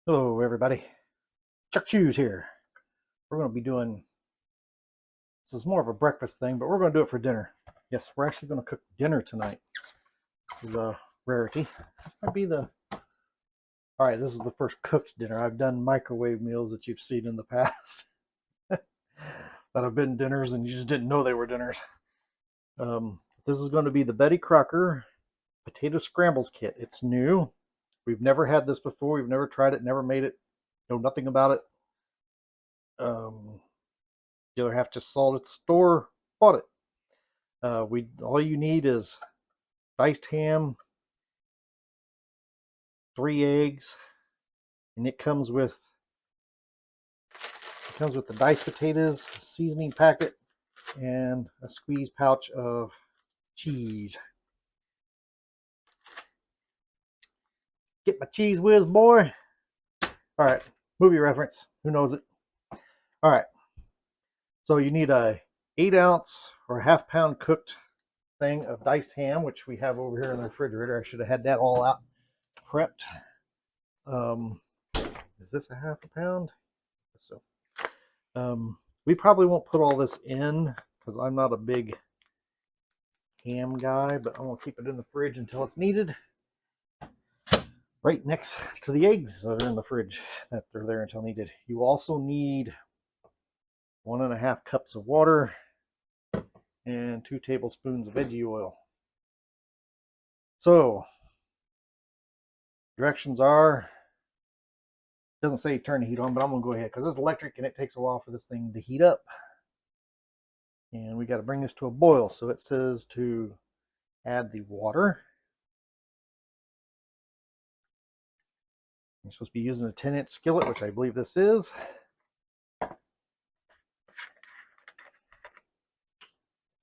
Hello, everybody. Chuck Shoes here. We're going to be doing, this is more of a breakfast thing, but we're going to do it for dinner. Yes, we're actually going to cook dinner tonight. This is a rarity. This might be the, all right, this is the first cooked dinner. I've done microwave meals that you've seen in the past that have been dinners and you just didn't know they were dinners. This is going to be the Betty Crocker Potato Scrambles Kit. It's new. We've never had this before. We've never tried it, never made it, know nothing about it. The other half just saw it at the store, bought it. All you need is diced ham, 3 eggs, and it comes with the diced potatoes, a seasoning packet, and a squeeze pouch of cheese. Get my cheese whiz, boy. All right, movie reference. Who knows it? All right. So you need a 8-ounce or a half-pound cooked thing of diced ham, which we have over here in the refrigerator. I should have had that all out prepped. Is this a half a pound? So, we probably won't put all this in because I'm not a big ham guy, but I'm gonna keep it in the fridge until it's needed. Right next to the eggs that are in the fridge, that they're there until needed. You also need 1.5 cups of water and 2 tablespoons of veggie oil. So, directions are, it doesn't say turn the heat on, but I'm gonna go ahead because it's electric and it takes a while for this thing to heat up. And we got to bring this to a boil. So it says to add the water. You're supposed to be using a 10-inch skillet, which I believe this is.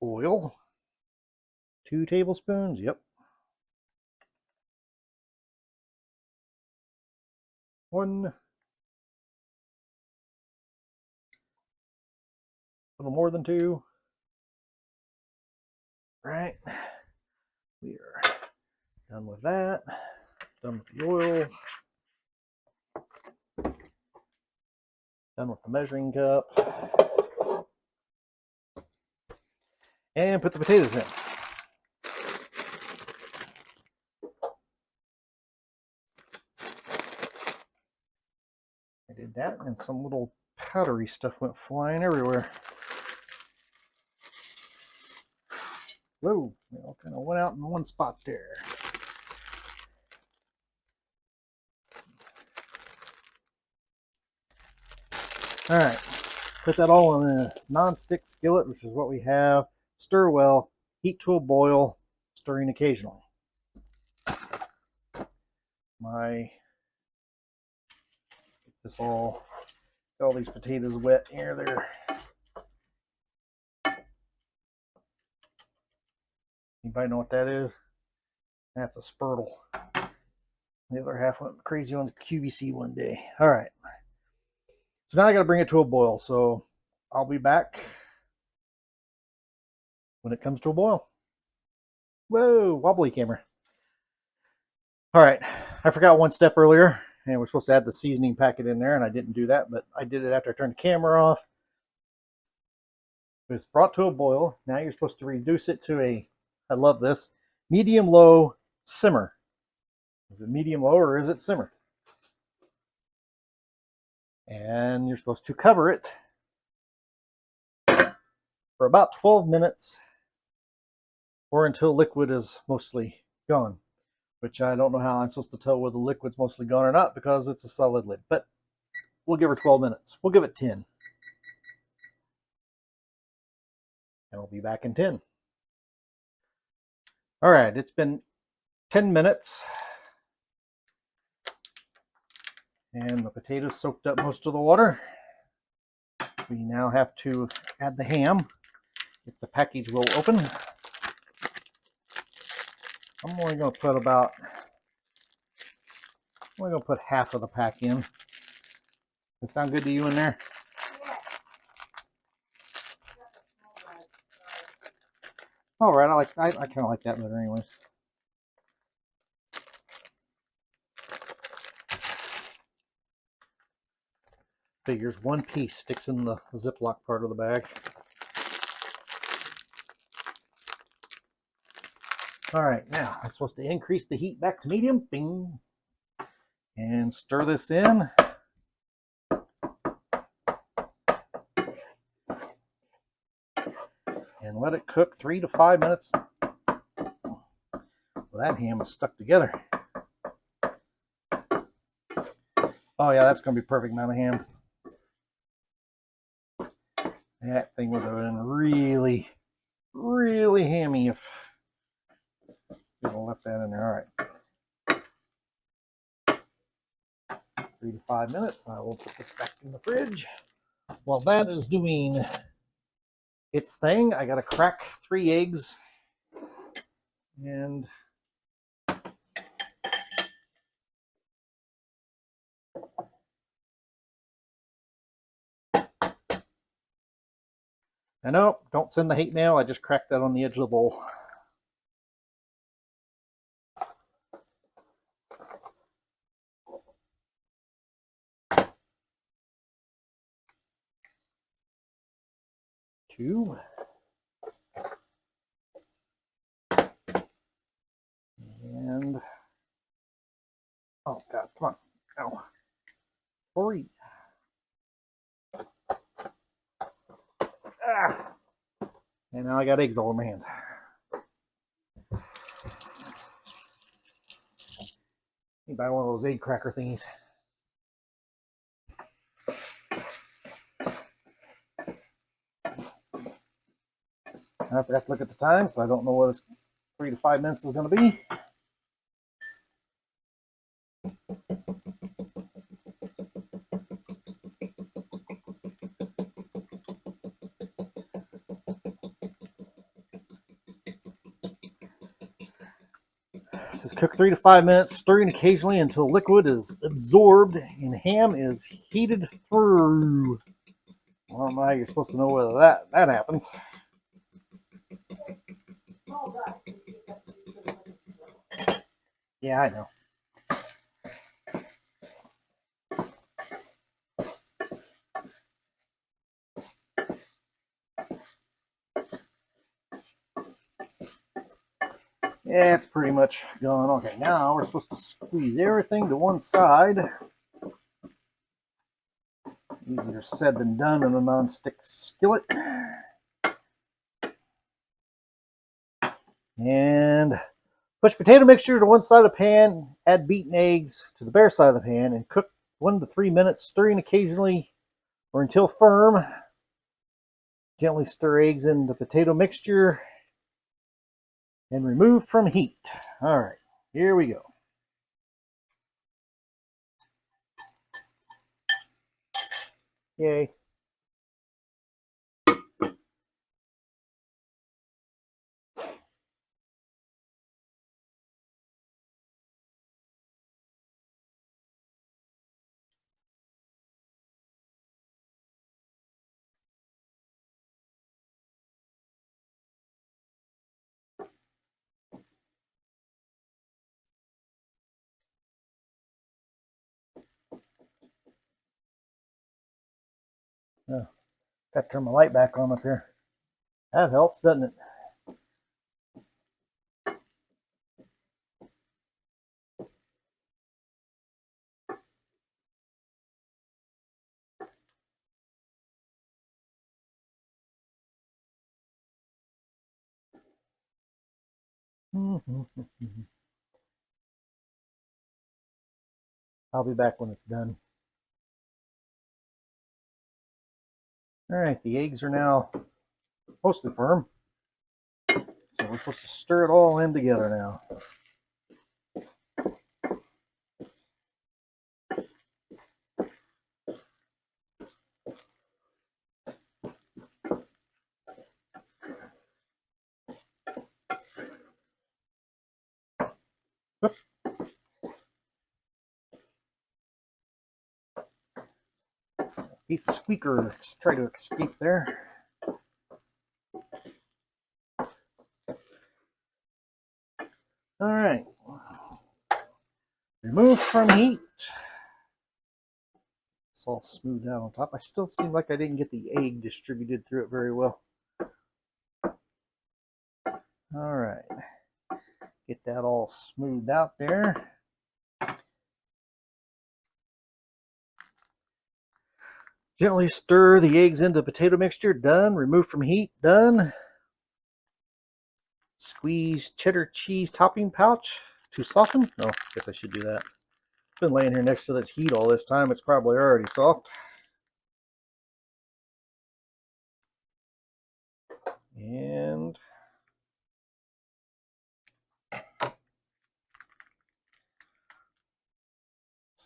Oil, 2 tablespoons, yep. 1, a little more than 2. All right, we are done with that. Done with the oil. Done with the measuring cup. And put the potatoes in. I did that, and some little powdery stuff went flying everywhere. Whoa, it all kind of went out in one spot there. All right, put that all in a non-stick skillet, which is what we have. Stir well, heat to a boil, stirring occasionally. Let's get this all these potatoes wet here. Anybody know what that is? That's a spurtle. The other half went crazy on the QVC one day. All right. So now I got to bring it to a boil. So I'll be back when it comes to a boil. Whoa, wobbly camera. All right. I forgot one step earlier, and we're supposed to add the seasoning packet in there, and I didn't do that, but I did it after I turned the camera off. It's brought to a boil. Now you're supposed to reduce it to a, I love this, medium-low simmer. Is it medium-low or is it simmer? And you're supposed to cover it for about 12 minutes or until liquid is mostly gone, which I don't know how I'm supposed to tell whether the liquid's mostly gone or not because it's a solid lid, but we'll give her 12 minutes. We'll give it 10. And we'll be back in 10. All right, it's been 10 minutes. And the potatoes soaked up most of the water. We now have to add the ham. If the package will open. I'm only going to put half of the pack in. Does that sound good to you in there? It's all right. I kind of like that better, anyways. Figures one piece sticks in the Ziploc part of the bag. All right, now I'm supposed to increase the heat back to medium. Bing. And stir this in. And let it cook 3 to 5 minutes. Well, that ham is stuck together. Oh yeah, that's going to be perfect amount of ham. That thing would have been really, really hammy if we would have left that in there. All right. 3 to 5 minutes. I will put this back in the fridge. While that is doing its thing, I got to crack 3 eggs. And I know, don't send the hate mail. I just cracked that on the edge of the bowl. Two. And, oh God, come on. Ow. 3. Ah. And now I got eggs all over my hands. You buy one of those egg cracker thingies. I forgot to look at the time, so I don't know what it's 3 to 5 minutes is going to be. This is cooked 3 to 5 minutes, stirring occasionally until liquid is absorbed and ham is heated through. I don't know how you're supposed to know whether that happens. Yeah, I know. Yeah, it's pretty much gone. Okay, now we're supposed to squeeze everything to one side. Easier said than done in a non-stick skillet. And push potato mixture to one side of the pan, add beaten eggs to the bare side of the pan, and cook 1 to 3 minutes, stirring occasionally or until firm. Gently stir eggs in the potato mixture and remove from heat. All right, here we go. Yay. Oh, got to turn my light back on up here. That helps, doesn't it? I'll be back when it's done. All right, the eggs are now mostly firm. So we're supposed to stir it all in together now. Piece of squeaker try to escape there. All right. Remove from heat. it's all smoothed out on top. I still seem like I didn't get the egg distributed through it very well. All right, get that all smoothed out there. Gently stir the eggs into the potato mixture. Done. Remove from heat. Done. Squeeze cheddar cheese topping pouch to soften. No, I guess I should do that. It's been laying here next to this heat all this time. It's probably already soft. And let's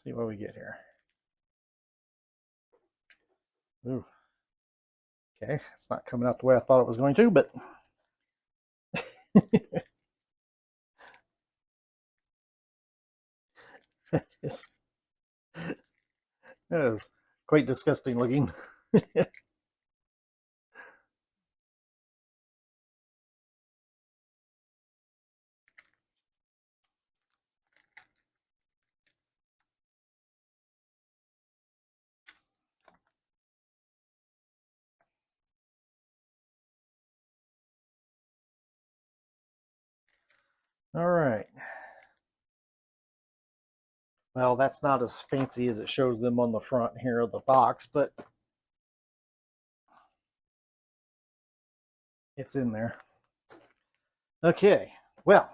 see what we get here. Ooh. Okay, it's not coming out the way I thought it was going to, but that is quite disgusting looking. All right. Well, that's not as fancy as it shows them on the front here of the box, but it's in there. Okay, well,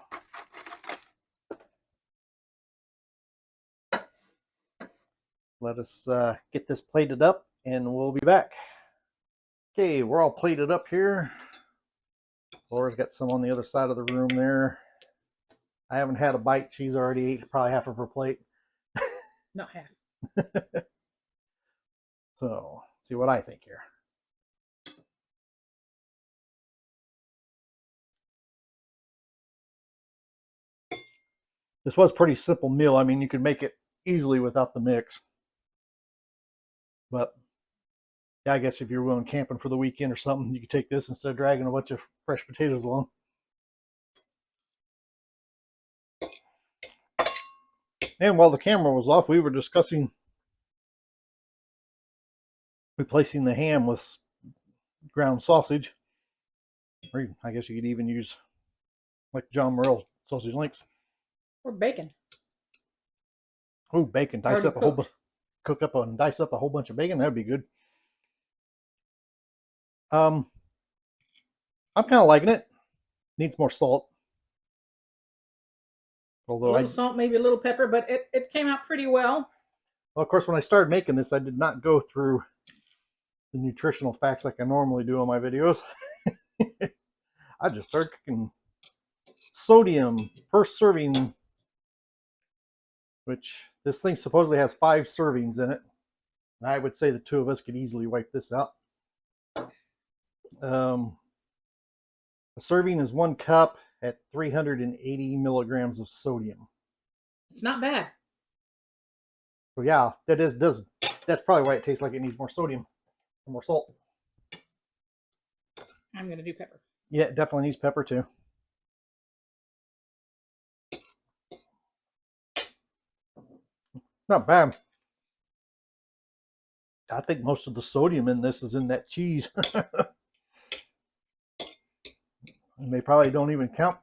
let us get this plated up and we'll be back. Okay, we're all plated up here. Laura's got some on the other side of the room there. I haven't had a bite. She's already ate probably half of her plate. Not half. So, let's see what I think here. This was a pretty simple meal. I mean, you could make it easily without the mix. But yeah, I guess if you're going camping for the weekend or something, you could take this instead of dragging a bunch of fresh potatoes along. And while the camera was off, we were discussing replacing the ham with ground sausage. Or I guess you could even use like John Morrell sausage links. Or bacon. Oh, bacon. Dice Already up a whole cooked. cook up and dice up a whole bunch of bacon. That'd be good. I'm kind of liking it. Needs more salt. Although A little salt, maybe a little pepper, but it came out pretty well. Well, of course, when I started making this, I did not go through the nutritional facts like I normally do on my videos. I just started cooking sodium per serving, which this thing supposedly has 5 servings in it. I would say the two of us could easily wipe this out. A serving is 1 cup at 380 milligrams of sodium. It's not bad. So yeah, that's probably why it tastes like it needs more sodium and more salt. I'm going to do pepper. Yeah, it definitely needs pepper too. Not bad. I think most of the sodium in this is in that cheese. And they probably don't even count.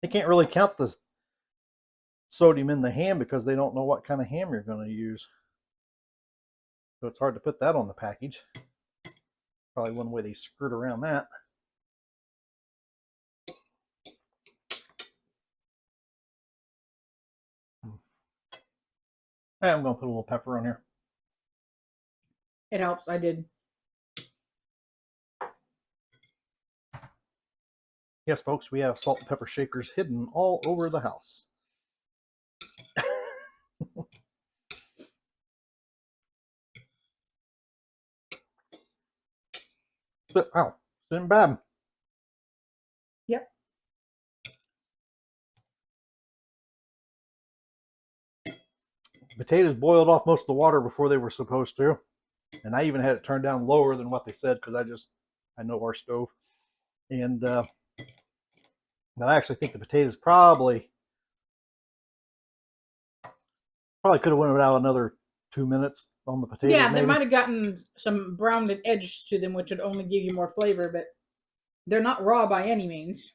They can't really count the sodium in the ham because they don't know what kind of ham you're going to use. So it's hard to put that on the package. Probably one way they skirt around that. I'm going to put a little pepper on here. It helps. I did. Yes, folks, we have salt and pepper shakers hidden all over the house. But, wow, isn't bad. Yep. Potatoes boiled off most of the water before they were supposed to. And I even had it turned down lower than what they said because I know our stove. And but I actually think the potatoes probably could have went without another 2 minutes on the potatoes. Yeah, they maybe. might have gotten some browned edge to them, which would only give you more flavor, but they're not raw by any means.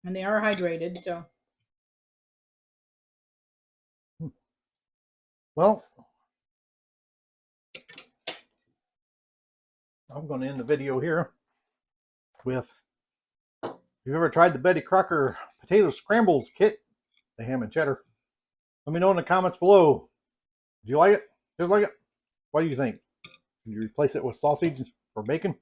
And they are hydrated, so. Well, I'm going to end the video here with, if you've ever tried the Betty Crocker potato scrambles kit, the ham and cheddar, let me know in the comments below. Do you like it? Just like it? What do you think? Can you replace it with sausage or bacon?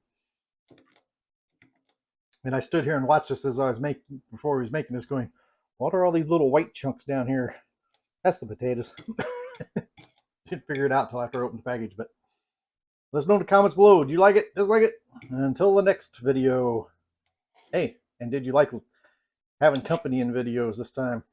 And I stood here and watched this as I was making, before he was making this, going, what are all these little white chunks down here? That's the potatoes. Didn't figure it out until after I opened the package, but let us know in the comments below. Do you like it? Just like it? Until the next video. Hey, and did you like having company in videos this time?